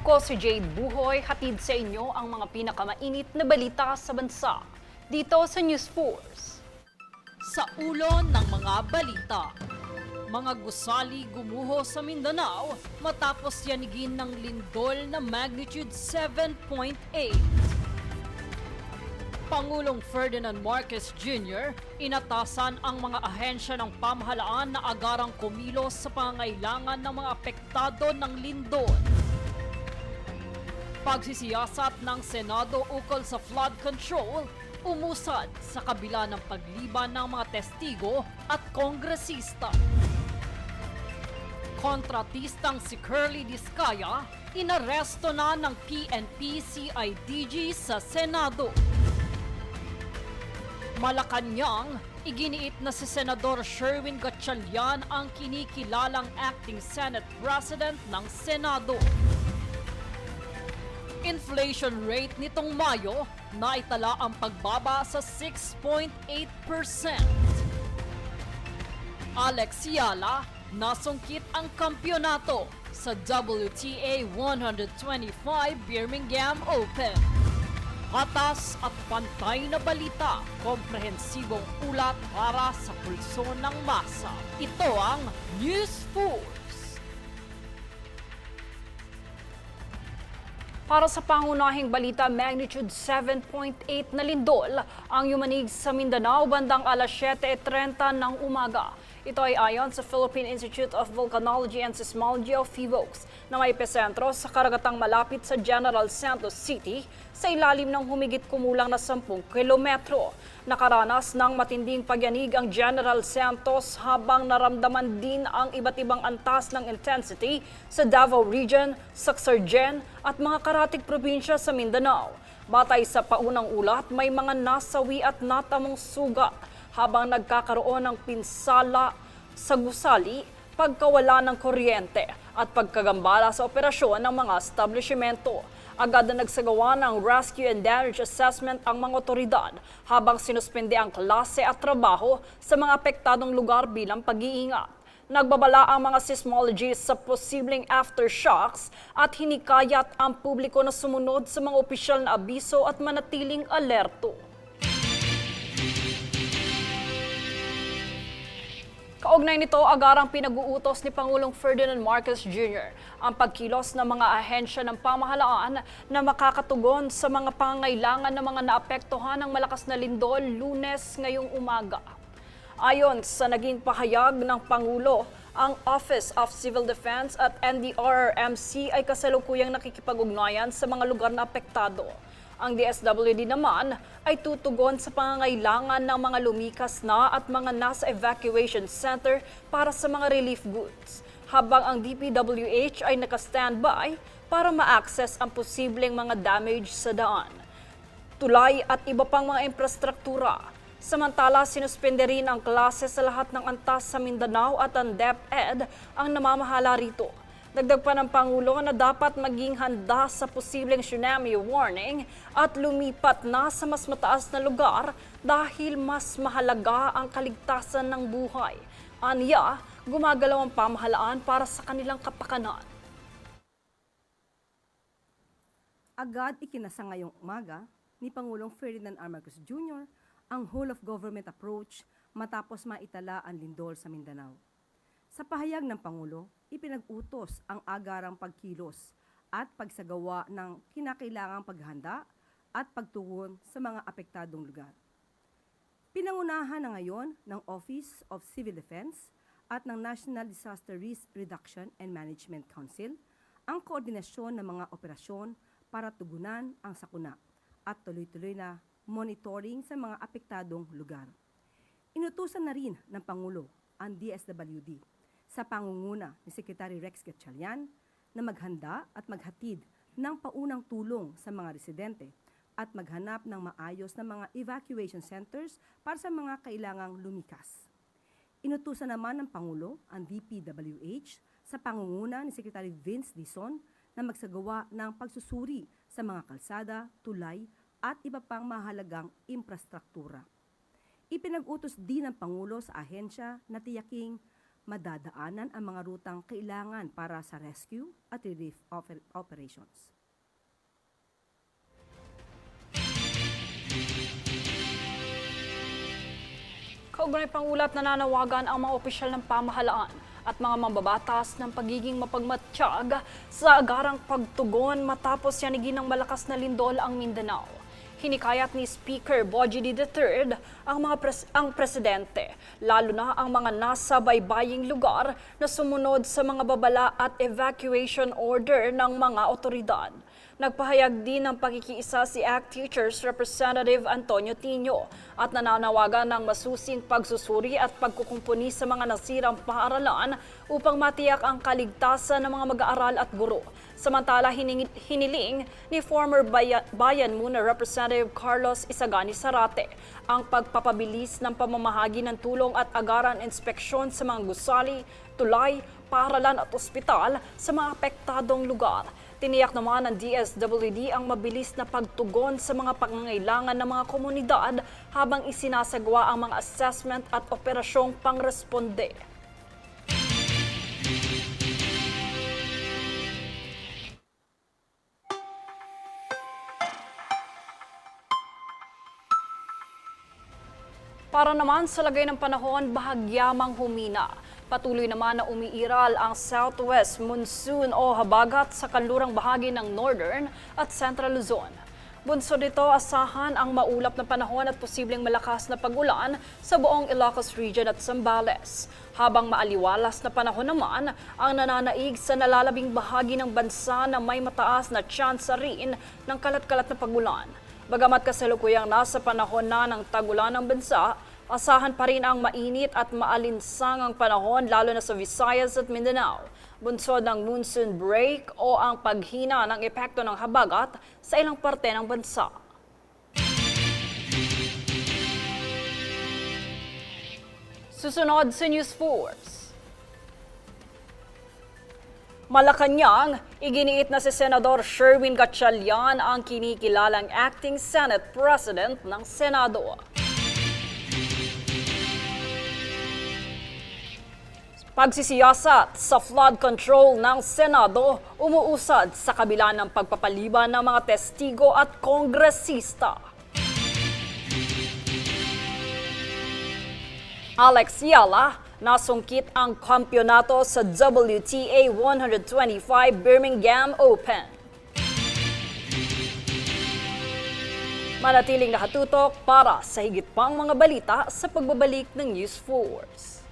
Ako si Jade Buhoy, hatid sa inyo ang mga pinakamainit na balita sa bansa. Dito sa News Force. Sa ulo ng mga balita, mga gusali gumuho sa Mindanao matapos yanigin ng lindol na magnitude 7.8. Pangulong Ferdinand Marcos Jr. inatasan ang mga ahensya ng pamahalaan na agarang kumilos sa pangangailangan ng mga apektado ng lindol. Pagsisiyasat ng Senado ukol sa flood control, umusad sa kabila ng pagliban ng mga testigo at kongresista. Kontratistang si Curly Discaya, inaresto na ng PNP-CIDG sa Senado. Malacanang, iginiit na si Senador Sherwin Gatchalian ang kinikilalang acting Senate President ng Senado. Inflation rate nitong Mayo, naitala ang pagbaba sa 6.8%. Alex Yala, nasungkit ang kampyonato sa WTA 125 Birmingham Open. Hatas at pantay na balita, komprehensibong ulat para sa pulso ng masa. Ito ang News Force. Para sa pangunahing balita, magnitude 7.8 na lindol ang yumanig sa Mindanao bandang alas 7:30 ng umaga. Ito ay ayon sa Philippine Institute of Volcanology and Seismology of PHIVOLCS na may epesentro sa karagatang malapit sa General Santos City sa ilalim ng humigit kumulang na 10 kilometro. Nakaranas ng matinding pagyanig ang General Santos habang naramdaman din ang iba't ibang antas ng intensity sa Davao Region, Saxargen at mga karatig probinsya sa Mindanao. Batay sa paunang ulat, may mga nasawi at natamong sugat habang nagkakaroon ng pinsala sa gusali, pagkawala ng kuryente at pagkagambala sa operasyon ng mga establishmento. Agad na nagsagawa ng rescue and damage assessment ang mga otoridad habang sinuspende ang klase at trabaho sa mga apektadong lugar bilang pag-iingat. Nagbabala ang mga seismologists sa posibleng aftershocks at hinikayat ang publiko na sumunod sa mga opisyal na abiso at manatiling alerto. Kaugnay nito, agarang pinag-uutos ni Pangulong Ferdinand Marcos Jr. ang pagkilos ng mga ahensya ng pamahalaan na makakatugon sa mga pangangailangan ng mga naapektuhan ng malakas na lindol Lunes ngayong umaga. Ayon sa naging pahayag ng Pangulo, ang Office of Civil Defense at NDRRMC ay kasalukuyang nakikipag-ugnayan sa mga lugar na apektado. Ang DSWD naman ay tutugon sa pangangailangan ng mga lumikas na at mga nasa evacuation center para sa mga relief goods, habang ang DPWH ay naka-standby para ma-access ang posibleng mga damage sa daan, tulay at iba pang mga infrastruktura. Samantala, sinuspende rin ang klase sa lahat ng antas sa Mindanao at ang DepEd ang namamahala rito. Dagdag pa ng Pangulo na dapat maging handa sa posibleng tsunami warning at lumipat na sa mas mataas na lugar dahil mas mahalaga ang kaligtasan ng buhay. Aniya, gumagalaw ang pamahalaan para sa kanilang kapakanan. Agad ikinasa ngayong umaga ni Pangulong Ferdinand R. Marcos Jr. ang whole-of-government approach matapos maitala ang lindol sa Mindanao. Sa pahayag ng Pangulo, ipinag-utos ang agarang pagkilos at pagsagawa ng kinakailangang paghanda at pagtugon sa mga apektadong lugar. Pinangunahan na ngayon ng Office of Civil Defense at ng National Disaster Risk Reduction and Management Council ang koordinasyon ng mga operasyon para tugunan ang sakuna at tuloy-tuloy na monitoring sa mga apektadong lugar. Inutusan na rin ng Pangulo ang DSWD sa pangunguna ni Secretary Rex Gatchalian na maghanda at maghatid ng paunang tulong sa mga residente at maghanap ng maayos na mga evacuation centers para sa mga kailangang lumikas. Inutusan naman ng Pangulo ang DPWH sa pangunguna ni Secretary Vince Dizon na magsagawa ng pagsusuri sa mga kalsada, tulay at iba pang mahalagang infrastruktura. Ipinag-utos din ng Pangulo sa ahensya na tiyaking madadaanan ang mga rutang kailangan para sa rescue at relief operations. Kaugnay pang ulat, nananawagan ang mga opisyal ng pamahalaan at mga mambabatas ng pagiging mapagmatsyag sa agarang pagtugon matapos yanigin ng malakas na lindol ang Mindanao. Hinikayat ni Speaker Bogie III ang presidente, lalo na ang mga nasa baybaying lugar na sumunod sa mga babala at evacuation order ng mga otoridad. Nagpahayag din ng pakikiisa si ACT Teachers Representative Antonio Tino at nananawagan ng masusing pagsusuri at pagkukumpuni sa mga nasirang paaralan upang matiyak ang kaligtasan ng mga mag-aaral at guro. Samantala, hiniling ni former Bayan Muna Representative Carlos Isagani Sarate ang pagpapabilis ng pamamahagi ng tulong at agaran inspeksyon sa mga gusali, tulay, paaralan at ospital sa mga apektadong lugar. Tiniyak naman ng DSWD ang mabilis na pagtugon sa mga pangangailangan ng mga komunidad habang isinasagawa ang mga assessment at operasyong pangresponde. Para naman sa lagay ng panahon, bahagyamang humina. Patuloy naman na umiiral ang southwest monsoon o habagat sa kanlurang bahagi ng northern at central Luzon. Bunsod nito, asahan ang maulap na panahon at posibleng malakas na pag-ulan sa buong Ilocos Region at Zambales. Habang maaliwalas na panahon naman ang nananaig sa nalalabing bahagi ng bansa na may mataas na tsansa rin ng kalat-kalat na pag-ulan. Bagamat kasalukuyang nasa panahon na ng tag-ulan ng bansa, asahan pa rin ang mainit at maalinsangang panahon lalo na sa Visayas at Mindanao. Bunsod ng monsoon break o ang paghina ng epekto ng habagat sa ilang parte ng bansa. Susunod sa News Force. Malacanang, iginiit na si Senador Sherwin Gatchalian ang kinikilalang acting Senate President ng Senado. Pagsisiyasat sa flood control ng Senado umuusad sa kabila ng pagpapaliban ng mga testigo at kongresista. Alex Yala, nasungkit ang kampyonato sa WTA 125 Birmingham Open. Manatiling nakatutok para sa higit pang mga balita sa pagbabalik ng News Force.